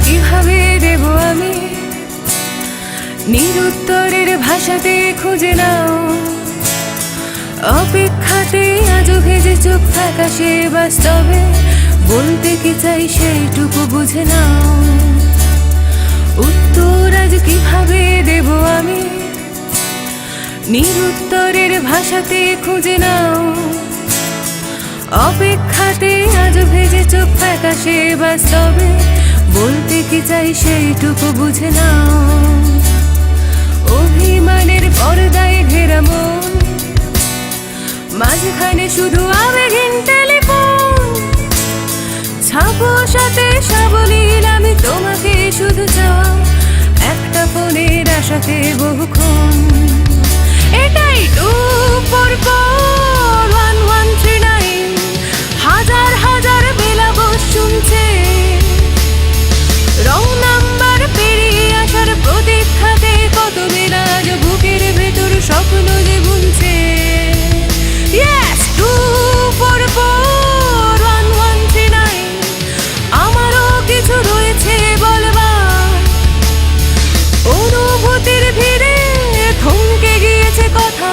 কিভাবে দেব আমি নিরুত্তরের ভাষাতে খুঁজে নাও অপেক্ষাতে আজও ভেজে চোখ থাকা সে বাস্তবে বলতে কি চাই সেইটুকু বুঝে নাও উত্তর আজ কিভাবে দেব আমি নিরুত্তরের ভাষাতে খুঁজে নাও অপেক্ষাতে আজও ভেজে চোখ থাকা সে বাস্তবে বলতে কি চাই সেইটুকু বুঝে নাও অভিমানের পর্দায় ঘেরা মন মাঝখানে শুধু আবেগহীন টেলিফোন ছাপো সাথে সাবলীল আমি তোমাকে শুধু চাও একটা ফোনের আশাতে বহুক্ষণ এটাই 2441139 হাজার হাজার বেলাবস শুনছে রং নাম্বার পেরিয়ে আসার প্রতীক্ষাতে কত বেলা আজ বুকের ভেতর স্বপ্ন যে বুনছে Yes 2441139 আমারও কিছু রয়েছে বলবার অনুভূতির ভিড়ে থমকে গিয়েছে কথা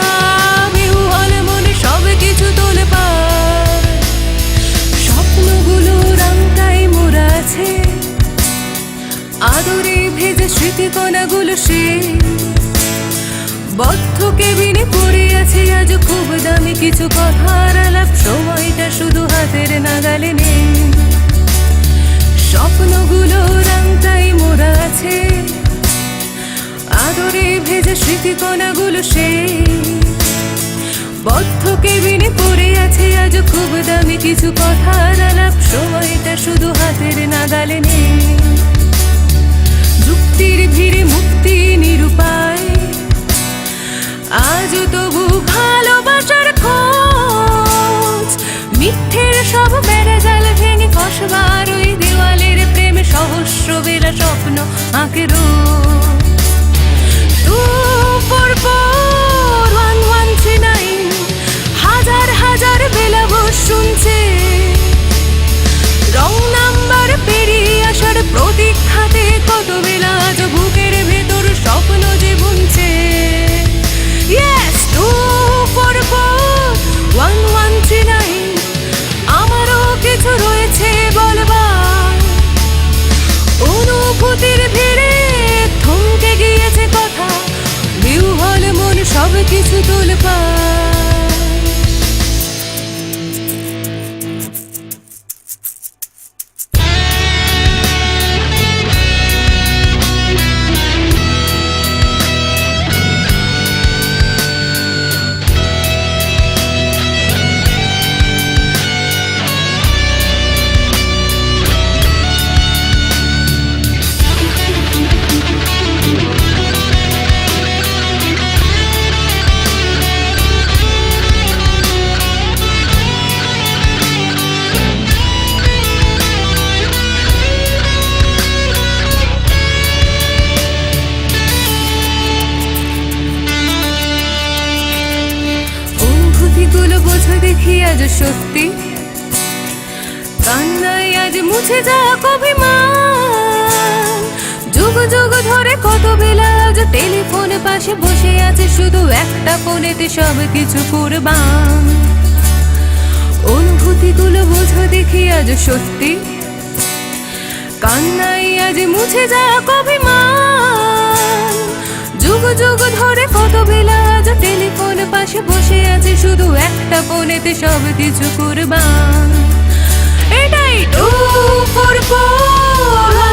বিহ্বল মনে সব কিছু তোলপাড় স্বপ্নগুলো রংটাই মোড়া আছে আদরে ভেজে স্মৃতিকণাগুলো সে বদ্ধ কেবিনে পড়ে আছে আজ খুব দামি কিছু কথার আলাপ সময়টা শুধু হাতের নাগালে নেই স্বপ্নগুলো রংটাই মোড়া আছে আদরে ভেজে স্মৃতিকণাগুলো সে বদ্ধ কেবিনে পড়ে আছে আজ খুব দামি কিছু কথার আলাপ সময়টা শুধু হাতের নাগালে নেই যুক্তির ভিড়ে মুক্তি নিরুপায় আজ তবু ভালোবাসার খোঁজ মিথ্যের সব বেড়াজাল ভেঙে কসবার ওই দেওয়ালের প্রেমে সহস্র বেলা স্বপ্ন আঁকে রোজ 2441139 হাজার হাজার বেলাবস শুনছে রং নাম্বার পেরিয়ে আসার প্রতীক্ষাতে কত বেলা আজ বুকের ভেতর স্বপ্ন যে বুনছে Yes 2441139 আমারও কিছু রয়েছে বলবার অনুভূতির ভিড়ে থমকে গিয়েছে কথা বিহ্বল মন সব কিছু তোলপাড় দেখি আজ সত্যি কান্নায় আজ মুছে যাক অভিমান যুগ যুগ ধরে কত বেলা আজ টেলিফোনে পাশে বসে আছে শুধু একটা ফোনেতে সব কিছু কুরবান অনুভূতিগুলো বোঝো দেখি আজ সত্যি কান্নায় আজ মুছে যাক অভিমান যুগ যুগ ধরে কত বেলা আজ টেলিফোন পাশে বসে আছে শুধু একটা ফোনেতে সব কিছু কুরবান এটাই 244